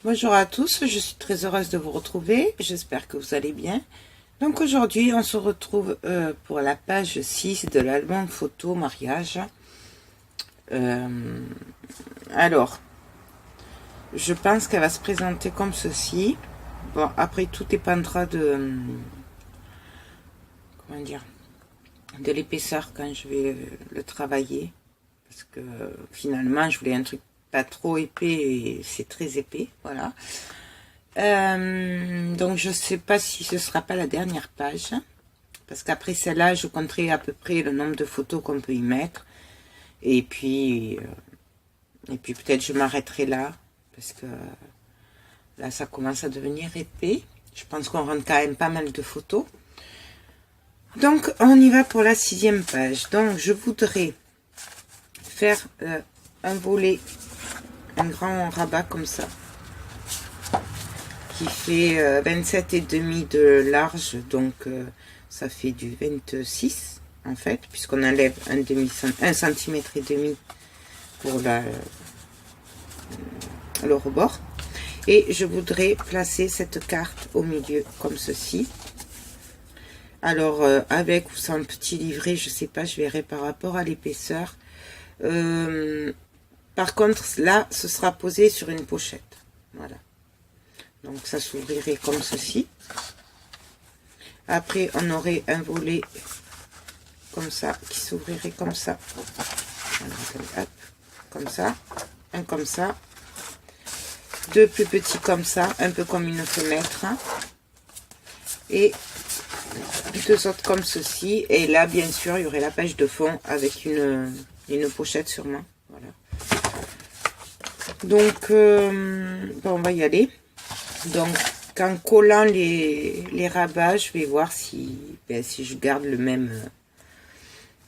Bonjour à tous, je suis très heureuse de vous retrouver, j'espère que vous allez bien. Donc aujourd'hui on se retrouve pour la page 6 de l'album photo mariage. Alors, je pense qu'elle va se présenter comme ceci. Bon, après tout dépendra de... comment dire, de l'épaisseur quand je vais le travailler. Parce que finalement je voulais un truc pas trop épais et c'est très épais, voilà. Donc je sais pas si ce sera pas la dernière page, parce qu'après celle-là je compterai à peu près le nombre de photos qu'on peut y mettre, et puis peut-être je m'arrêterai là, parce que là ça commence à devenir épais. Je pense qu'on rentre quand même pas mal de photos. Donc on y va pour la 6e page. Donc je voudrais faire un volet, un grand rabat comme ça, qui fait 27,5 de large, donc ça fait du 26 en fait, puisqu'on enlève un centimètre et demi pour le rebord. Et je voudrais placer cette carte au milieu comme ceci. Alors avec ou sans petit livret, je sais pas, je verrai par rapport à l'épaisseur. Par contre là ce sera posé sur une pochette, voilà. Donc ça s'ouvrirait comme ceci. Après on aurait un volet comme ça qui s'ouvrirait comme ça. Alors, hop, comme ça, un comme ça, deux plus petits comme ça, un peu comme une fenêtre, et deux autres comme ceci. Et là bien sûr il y aurait la page de fond avec une pochette sûrement, voilà. Donc bon, on va y aller. Donc en collant les rabats, je vais voir si je garde le même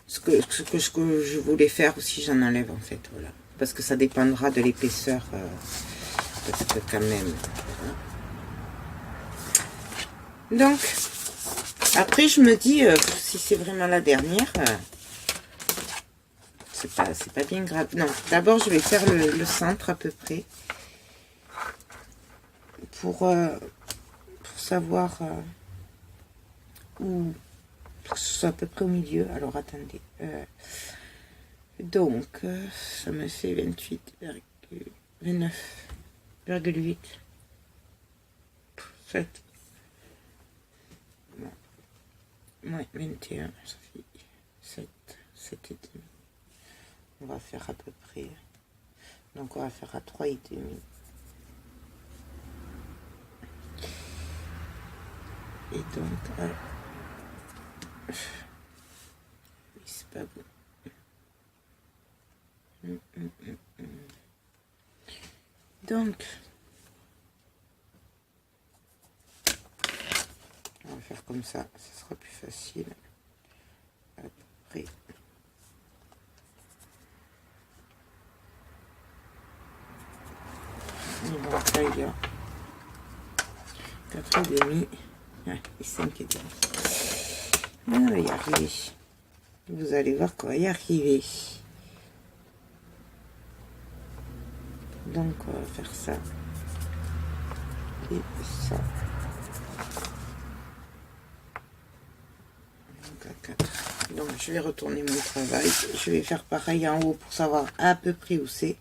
ce que je voulais faire, ou si j'en enlève en fait, voilà, parce que ça dépendra de l'épaisseur, parce que quand même, voilà. Donc après je me dis si c'est vraiment la dernière, c'est pas bien grave. Non, d'abord je vais faire le centre à peu près pour savoir où, pour que ce soit à peu près au milieu. Alors attendez, donc ça me fait 29,8 7, ouais, 21, ça fait 7 et demi. On va faire à peu près, donc on va faire à 3 et demi. Et donc c'est pas bon. Donc on va faire comme ça sera plus facile. À peu près. Et donc là il y a 4 et demi, et 5 et demi. On va y arriver. Vous allez voir qu'on va y arriver. Donc on va faire ça et ça. Donc à 4. Donc je vais retourner mon travail. Je vais faire pareil en haut pour savoir à peu près où c'est.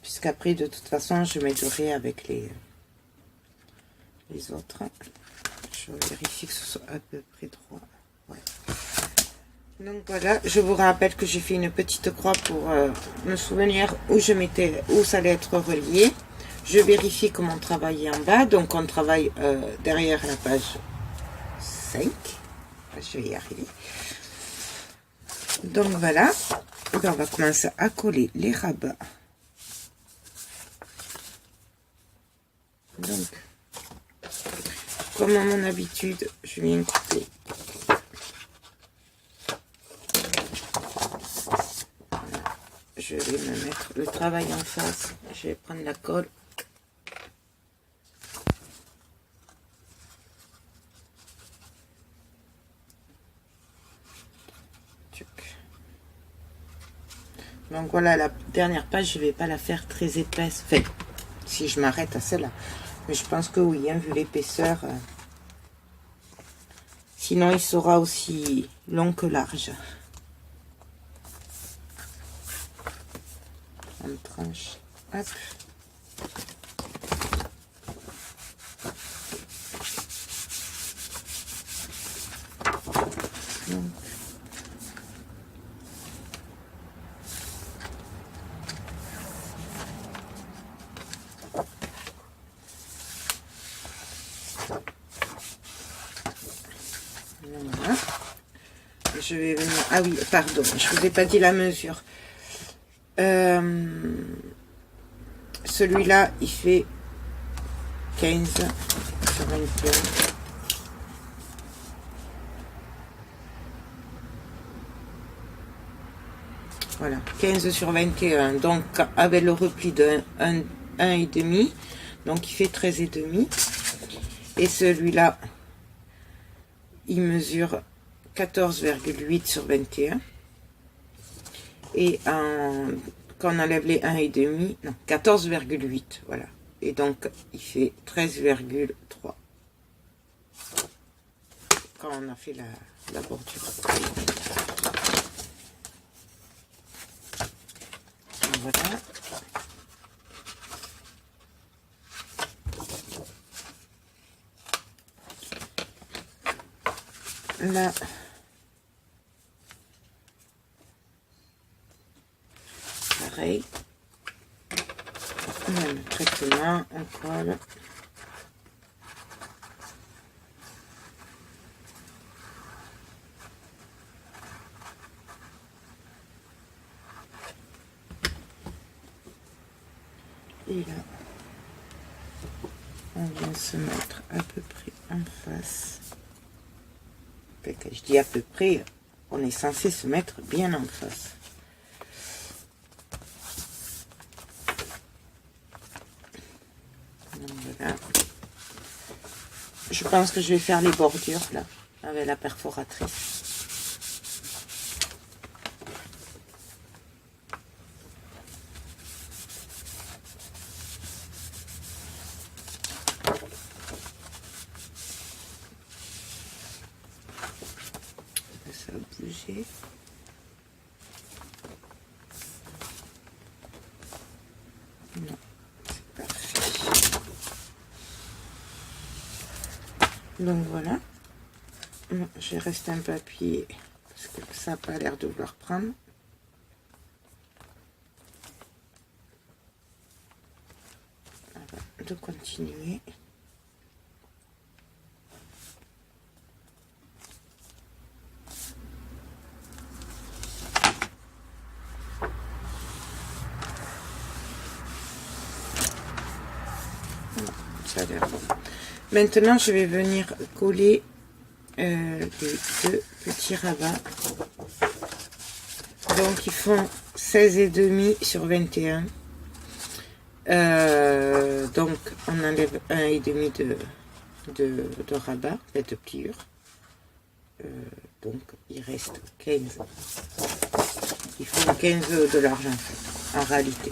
Puisqu'après de toute façon je mettrai avec les autres. Je vérifie que ce soit à peu près droit. Ouais. Donc voilà, je vous rappelle que j'ai fait une petite croix pour me souvenir où ça allait être relié. Je vérifie que mon travail est en bas, donc on travaille derrière la page 5. Je vais y arriver. Donc voilà, et bien, on va commencer à coller les rabats. Donc, comme à mon habitude, je viens couper. Je vais me mettre le travail en face. Je vais prendre la colle. Donc voilà, la dernière page, je vais pas la faire très épaisse. Enfin, si je m'arrête à celle-là. Mais je pense que oui, hein, vu l'épaisseur. Sinon, il sera aussi long que large. On tranche. Hop. Donc. Voilà. Je vais venir... Ah oui, pardon, je vous ai pas dit la mesure. Celui-là, il fait 15 sur 21. Voilà, 15 sur 21. Donc, avec le repli de 1,5, donc il fait 13,5. Et celui-là, il mesure 14,8 sur 21. Et quand on enlève les 1,5, non, 14,8, voilà. Et donc, il fait 13,3. Quand on a fait la bordure. Voilà. Là, pareil. Même traitement, on colle. Et là, on vient se mettre à peu près en face. Enfin, quand je dis à peu près, on est censé se mettre bien en face. Donc, voilà. Je pense que je vais faire les bordures là, avec la perforatrice. Ça a bougé. Non, c'est parfait. Donc voilà. Je vais rester un peu appuyé parce que ça n'a pas l'air de vouloir prendre. Voilà, de continuer. Ça a l'air bon. Maintenant, je vais venir coller les deux petits rabats. Donc, ils font 16,5 sur 21. Donc, on enlève 1,5 de rabat, de pliure. Donc, il reste 15. Il faut 15 de l'argent, en fait, en réalité.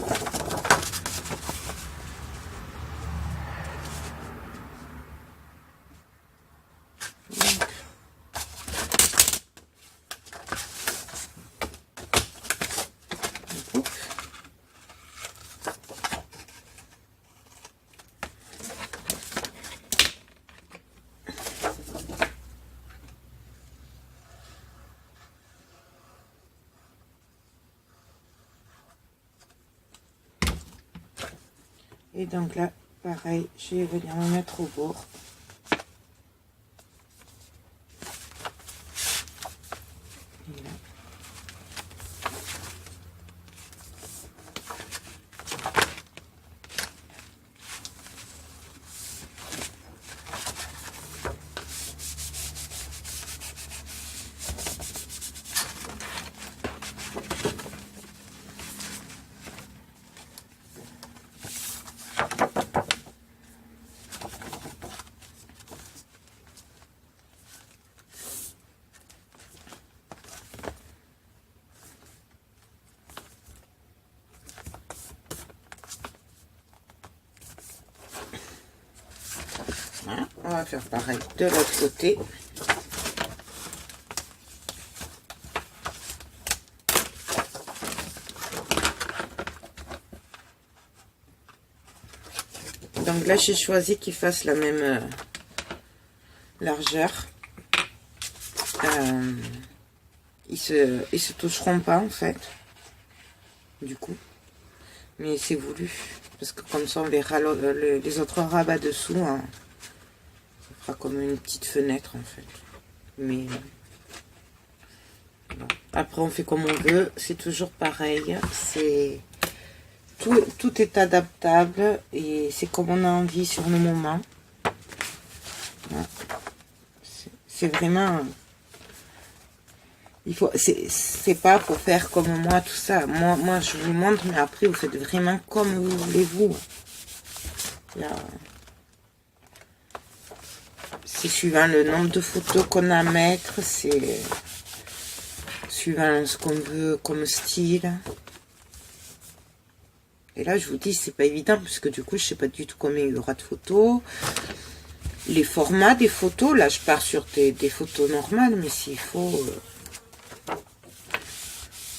Et donc là, pareil, je vais venir me mettre au bord. Et là. On va faire pareil de l'autre côté. Donc là, j'ai choisi qu'il fasse la même largeur. Ils se toucheront pas en fait, du coup. Mais c'est voulu, parce que comme ça on verra les autres rabats dessous. Hein. Ça fera comme une petite fenêtre en fait. Mais bon. Après on fait comme on veut, c'est toujours pareil. C'est tout est adaptable et c'est comme on a envie sur le moment. C'est vraiment... Il faut, c'est pas pour faire comme moi, tout ça. Moi, je vous montre, mais après, vous faites vraiment comme vous voulez, vous. C'est suivant le nombre de photos qu'on a à mettre, c'est suivant ce qu'on veut comme style. Et là, je vous dis, c'est pas évident, parce que du coup, je sais pas du tout combien il y aura de photos. Les formats des photos, là, je pars sur des photos normales, mais s'il faut...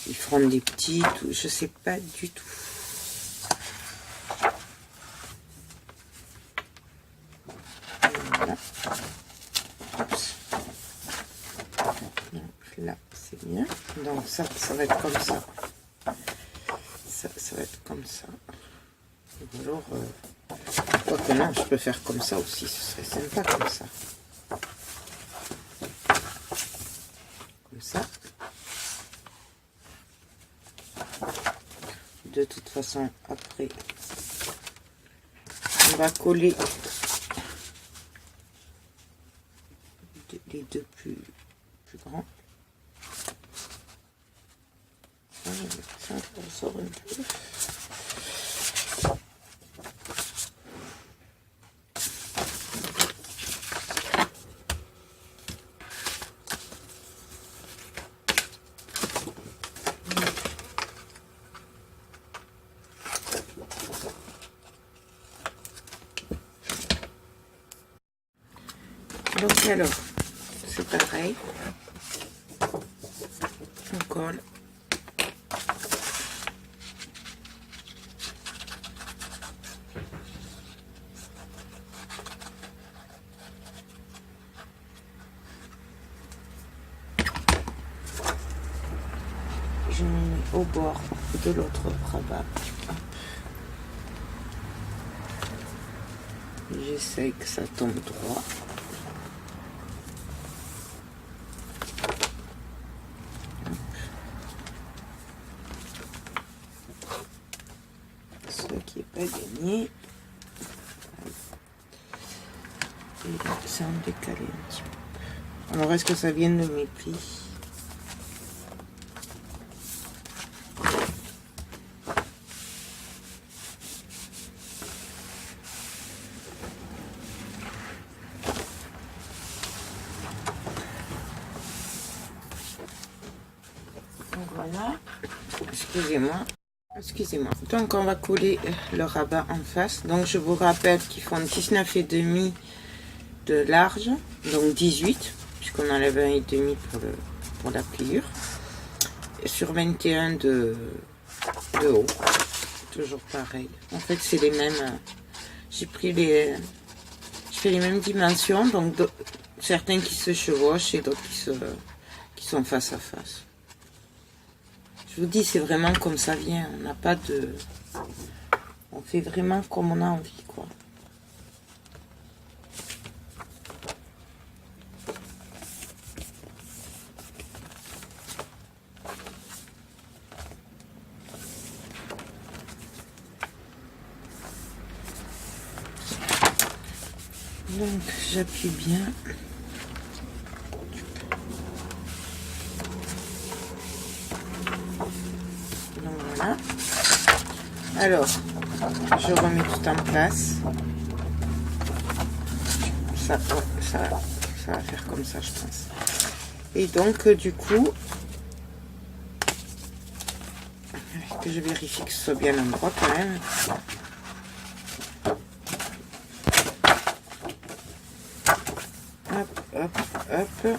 ils feront des petites, je sais pas du tout. Voilà. Donc là, c'est bien. Donc ça va être comme ça. Ça va être comme ça. Ou alors, quoique non, je peux faire comme ça aussi, ce serait sympa comme ça. Comme ça. De toute façon, après, on va coller les deux plus grands. Ça sort un peu. Donc alors, c'est pareil. On colle. Je me mets au bord de l'autre rabat. J'essaye que ça tombe droit. Ce qui n'est pas gagné. Et là, ça en décale un petit peu. Alors, est-ce que ça vient de mes plis? Voilà, excusez-moi, donc on va coller le rabat en face. Donc je vous rappelle qu'ils font 19,5 de large, donc 18 puisqu'on enlève 1,5 pour la pliure, et sur 21 de haut, toujours pareil. En fait c'est les mêmes, j'ai pris je fais les mêmes dimensions, donc certains qui se chevauchent et d'autres qui sont face à face. Je vous dis, c'est vraiment comme ça vient. On n'a pas de... On fait vraiment comme on a envie, quoi. Donc, j'appuie bien. Voilà. Alors, je remets tout en place. Ça va faire comme ça, je pense. Et donc, du coup, que je vérifie que ce soit bien l'endroit quand même. Hop.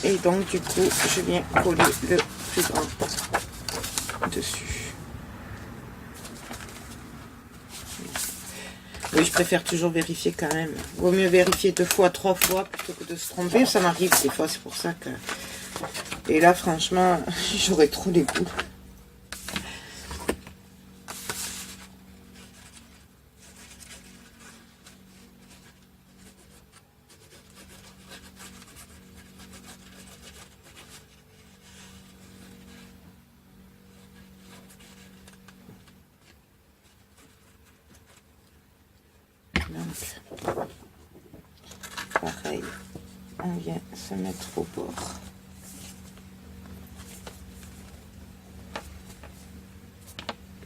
Et donc du coup je viens coller le plus grand dessus. Oui, je préfère toujours vérifier quand même. Vaut mieux vérifier 2 fois, 3 fois plutôt que de se tromper. Ça m'arrive des fois, c'est pour ça que... Et là franchement, j'aurais trop les boules. Donc, pareil, on vient se mettre au bord.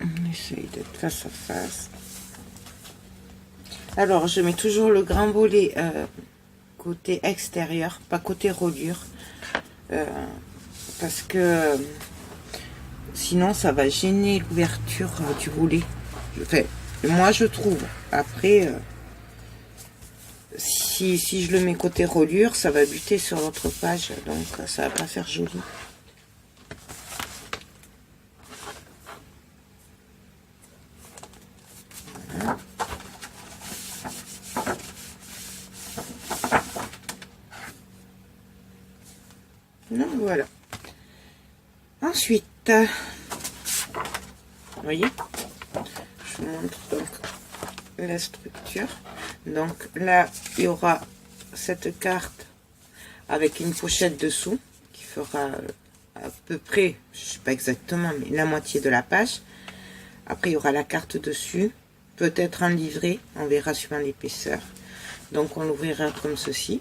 On essaye d'être face à face. Alors, je mets toujours le grand volet côté extérieur, pas côté reliure. Parce que sinon, ça va gêner l'ouverture du volet. Enfin, moi, je trouve. Après... si je le mets côté reliure, ça va buter sur l'autre page, donc ça va pas faire joli. Voilà. Donc voilà. Ensuite, vous voyez, je vous montre donc la structure. Donc là, il y aura cette carte avec une pochette dessous qui fera à peu près, je sais pas exactement, mais la moitié de la page. Après, il y aura la carte dessus, peut-être un livret, on verra suivant l'épaisseur. Donc on l'ouvrira comme ceci.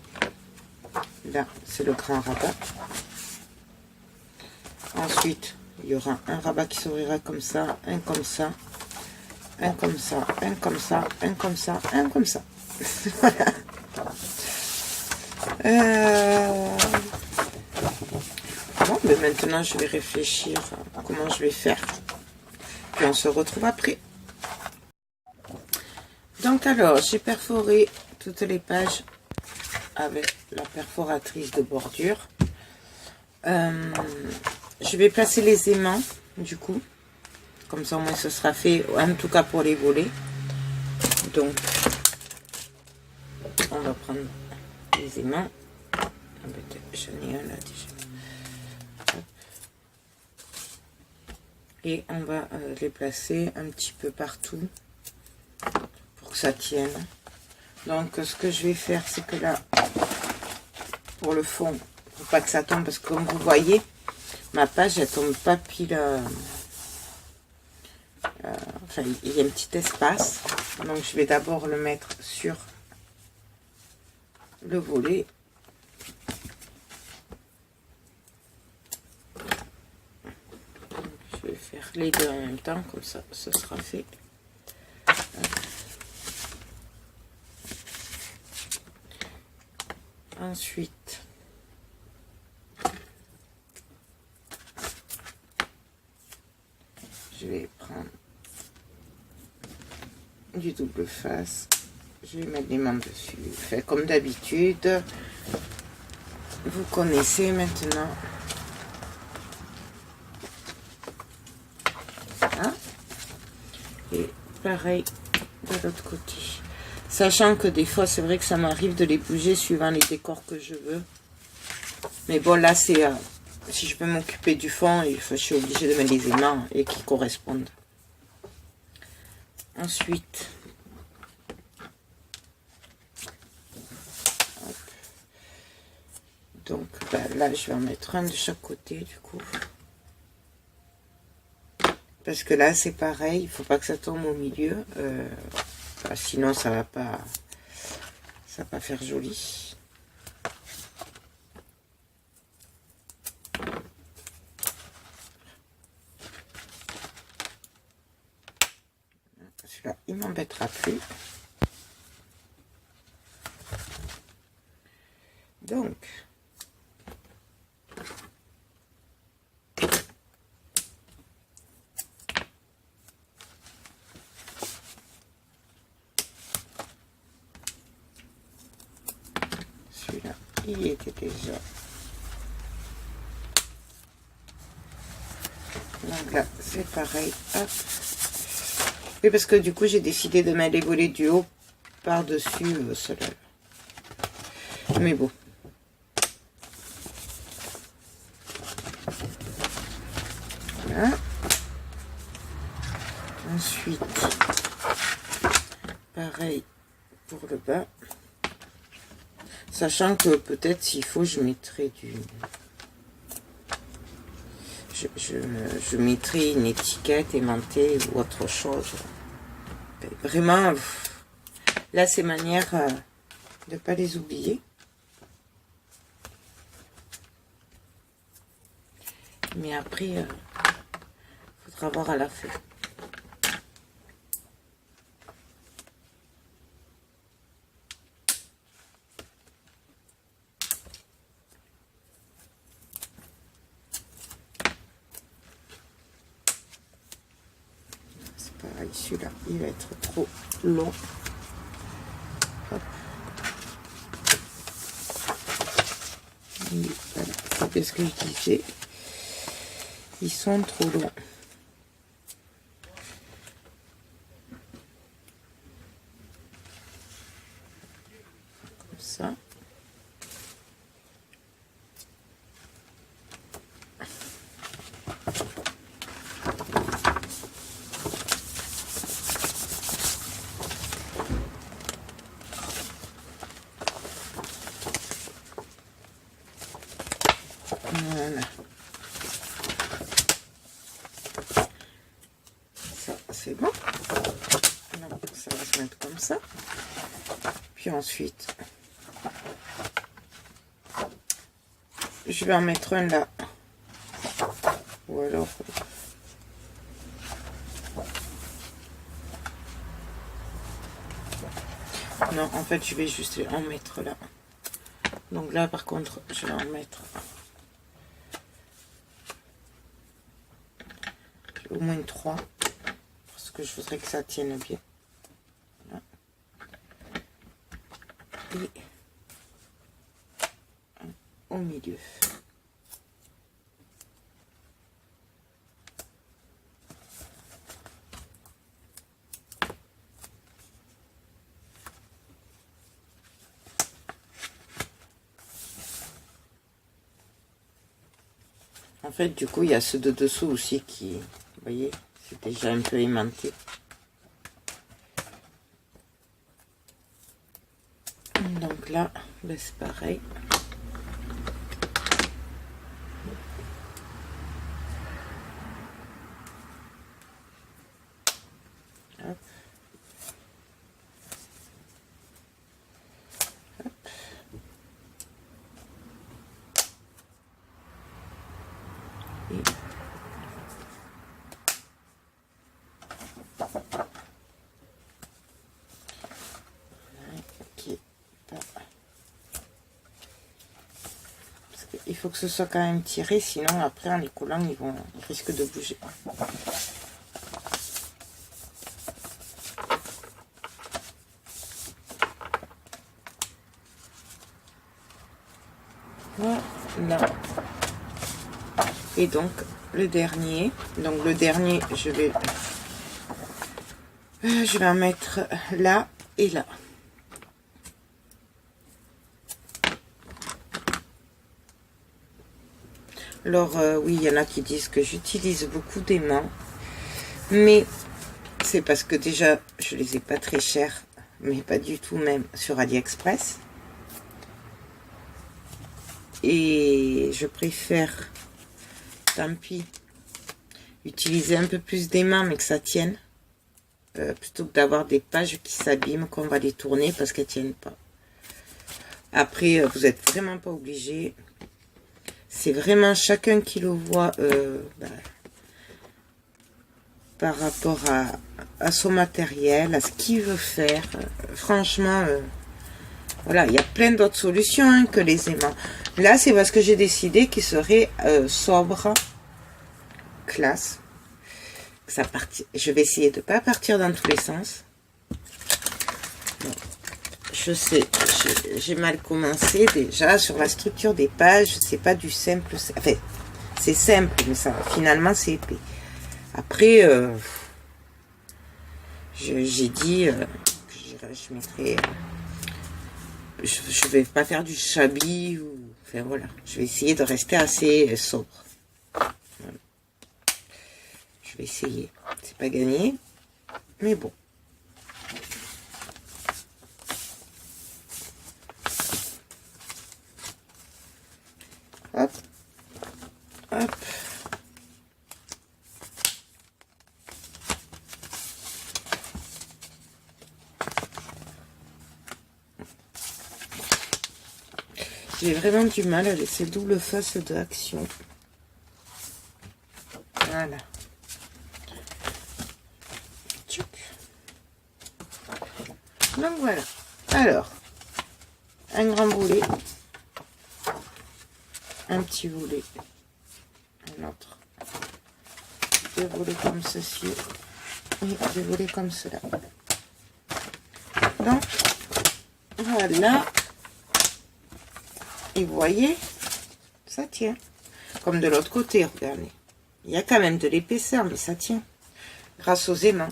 Là, c'est le grand rabat. Ensuite, il y aura un rabat qui s'ouvrira comme ça, un comme ça, un comme ça, un comme ça, un comme ça, un comme ça. Voilà. Bon, mais maintenant je vais réfléchir à comment je vais faire. Puis on se retrouve après. Donc alors, j'ai perforé toutes les pages avec la perforatrice de bordure. Je vais placer les aimants, du coup. Comme ça, au moins, ce sera fait, en tout cas pour les volets. Donc, on va prendre les aimants. J'en ai un là déjà. Et on va les placer un petit peu partout pour que ça tienne. Donc, ce que je vais faire, c'est que là, pour le fond, pour pas que ça tombe, parce que comme vous voyez, ma page, elle tombe pas pile... enfin, il y a un petit espace. Donc, je vais d'abord le mettre sur le volet. Donc, je vais faire les deux en même temps, comme ça, ce sera fait. Ensuite, je vais prendre du double face, je vais mettre les mains dessus, fait comme d'habitude, vous connaissez maintenant. Hein? Et pareil de l'autre côté, sachant que des fois c'est vrai que ça m'arrive de les bouger suivant les décors que je veux, mais bon là c'est si je peux m'occuper du fond, je suis obligée de mettre les aimants et qui correspondent. Ensuite, hop. Donc là je vais en mettre un de chaque côté du coup, parce que là c'est pareil, il faut pas que ça tombe au milieu, sinon ça va pas faire joli. Celui-là il m'embêtera plus. Donc celui-là Il y était déjà. Donc là, c'est pareil. Hop. Oui, parce que du coup, j'ai décidé de mettre les volets du haut par-dessus cela. Mais bon. Voilà. Ensuite, pareil pour le bas. Sachant que peut-être s'il faut, je mettrai du... Je mettrai une étiquette aimantée ou autre chose. Vraiment, là, c'est manière de ne pas les oublier. Mais après, il faudra voir à la fin. C'est pareil, celui-là, il va être trop long. Hop. Et voilà, c'est ce que je disais. Ils sont trop longs. Comme ça. Voilà. Ça, c'est bon. Alors, ça va se mettre comme ça. Puis ensuite, je vais en mettre un là. Ou alors... Non, en fait, je vais juste en mettre là. Donc là, par contre, je vais en mettre au moins 3. Parce que je voudrais que ça tienne bien. Voilà. Et au milieu. En fait, du coup, il y a ceux de dessous aussi qui, vous voyez, c'est déjà un peu aimanté. Donc là, ben c'est pareil. Hop. Hop. Et il faut que ce soit quand même tiré, sinon après en les collant ils risquent de bouger. Voilà. Et donc le dernier, je vais en mettre là et là. Alors oui, il y en a qui disent que j'utilise beaucoup d'aimants, mais c'est parce que déjà je les ai pas très chers, mais pas du tout même sur AliExpress. Et je préfère, tant pis, utiliser un peu plus d'aimants mais que ça tienne, plutôt que d'avoir des pages qui s'abîment, qu'on va les tourner parce qu'elles tiennent pas. Après, vous n'êtes vraiment pas obligé. C'est vraiment chacun qui le voit par rapport à son matériel, à ce qu'il veut faire. Franchement, voilà, il y a plein d'autres solutions hein, que les aimants. Là, c'est parce que j'ai décidé qu'il serait sobre, classe. Je vais essayer de ne pas partir dans tous les sens. Bon, je sais, j'ai mal commencé déjà sur la structure des pages. C'est pas du simple, enfin, c'est simple, mais ça, finalement, c'est épais. Après, j'ai dit que je mettrais, je vais pas faire du shabby ou, enfin voilà, je vais essayer de rester assez sobre. Voilà. Je vais essayer. C'est pas gagné, mais bon. Hop, hop. J'ai vraiment du mal à laisser double face d'action. Voilà. Tchouc. Donc voilà. Alors, un grand boulet. Un petit boulet. Un autre. Deux boulets comme ceci. Et deux boulets comme cela. Donc, voilà. Et vous voyez, ça tient. Comme de l'autre côté, regardez. Il y a quand même de l'épaisseur, mais ça tient. Grâce aux aimants.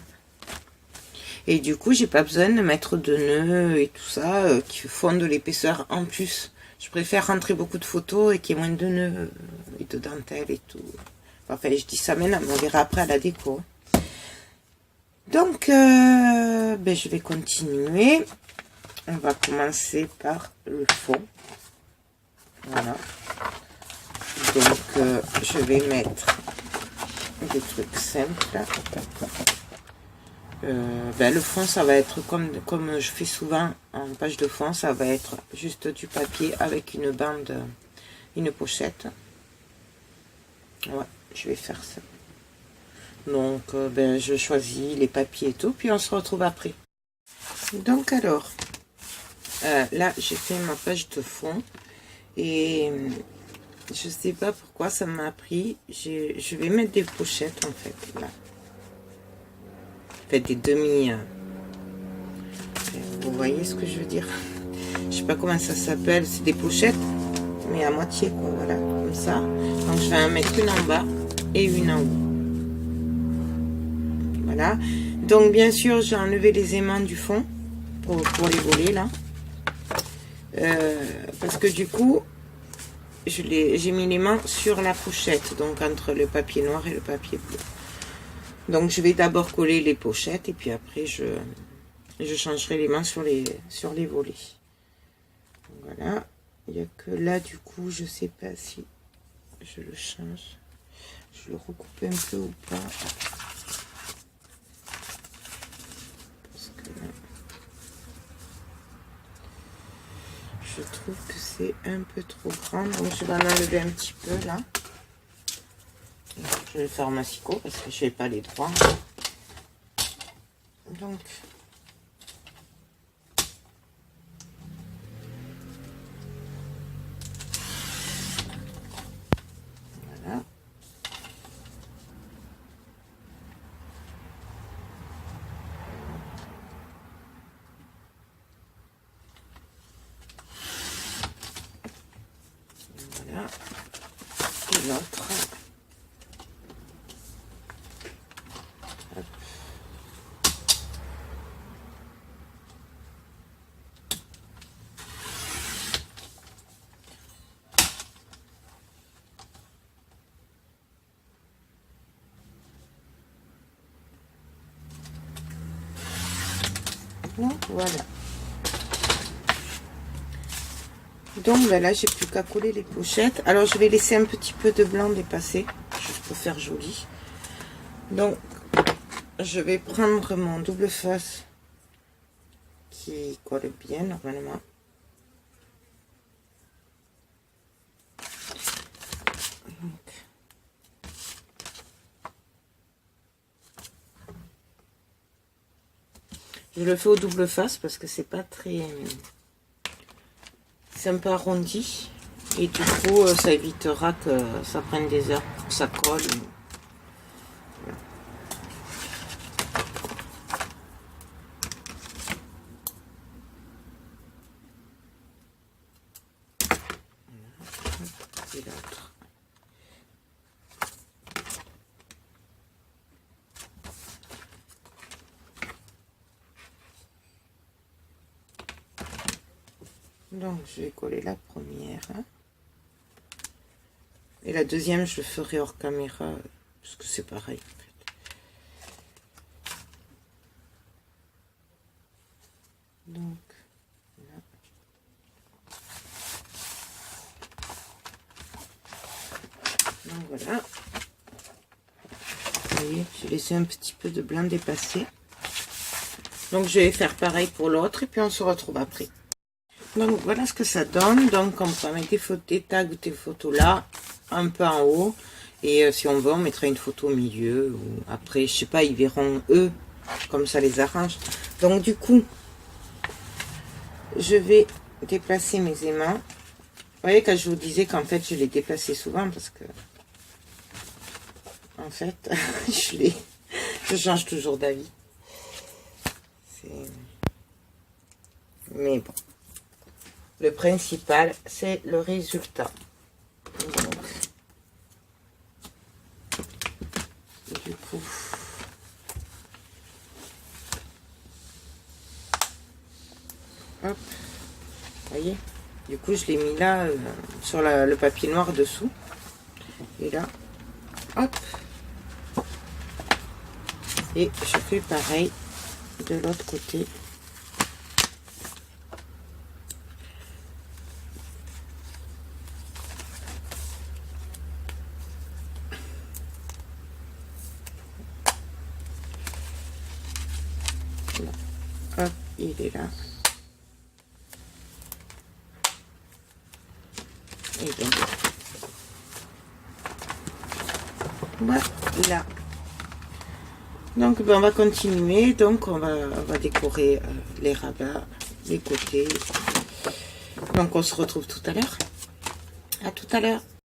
Et du coup, j'ai pas besoin de mettre de nœuds et tout ça, qui font de l'épaisseur en plus. Je préfère rentrer beaucoup de photos et qu'il y ait moins de nœuds et de dentelles et tout. Enfin, je dis ça maintenant, mais on verra après à la déco. Donc, ben, je vais continuer. On va commencer par le fond. Voilà. Donc, je vais mettre des trucs simples. Ben, le fond, ça va être comme je fais souvent en page de fond, ça va être juste du papier avec une bande, une pochette. Ouais, je vais faire ça. Donc, ben, je choisis les papiers et tout, puis on se retrouve après. Donc alors, là, j'ai fait ma page de fond. Et je sais pas pourquoi ça m'a pris. Je vais mettre des pochettes en fait là. En fait des demi. Vous voyez ce que je veux dire? Je sais pas comment ça s'appelle. C'est des pochettes, mais à moitié quoi. Voilà, comme ça. Donc je vais en mettre une en bas et une en haut. Voilà. Donc bien sûr j'ai enlevé les aimants du fond pour les volets là. Parce que du coup j'ai mis les mains sur la pochette, donc entre le papier noir et le papier bleu. Donc je vais d'abord coller les pochettes et puis après je changerai les mains sur les volets. Voilà, il n'y a que là du coup je sais pas si je le change, je le recoupe un peu ou pas. Parce que là, je trouve que c'est un peu trop grand, donc je vais en enlever un petit peu là. Je vais le faire en massicot parce que je n'ai pas les droits. Donc, voilà. Voilà. Et l'autre. Voilà. Donc ben là, j'ai plus qu'à coller les pochettes. Alors, je vais laisser un petit peu de blanc dépasser, juste pour faire joli. Donc, je vais prendre mon double face qui colle bien normalement. Donc, je le fais au double face parce que c'est pas très... C'est un peu arrondi. Et du coup, ça évitera que ça prenne des heures pour que ça colle. Voilà. Donc je vais coller la première. Et la deuxième, je le ferai hors caméra, parce que c'est pareil. Donc, là. Donc voilà. Vous voyez, j'ai laissé un petit peu de blanc dépasser. Donc je vais faire pareil pour l'autre et puis on se retrouve après. Donc voilà ce que ça donne. Donc on peut mettre des tags ou des photos là, un peu en haut. Et si on veut, on mettra une photo au milieu. Ou après, je sais pas, ils verront eux, comme ça les arrange. Donc du coup, je vais déplacer mes aimants. Vous voyez, quand je vous disais qu'en fait, je les déplaçais souvent parce que, en fait, je change toujours d'avis. Mais bon, le principal, c'est le résultat. Donc, du coup, hop, voyez, du coup, je l'ai mis là sur le papier noir dessous. Et là, hop, et je fais pareil de l'autre côté. Là. Hop, il est là. Et donc, voilà. Donc ben, on va continuer. Donc on va décorer les rabats, les côtés. Donc on se retrouve tout à l'heure. À tout à l'heure.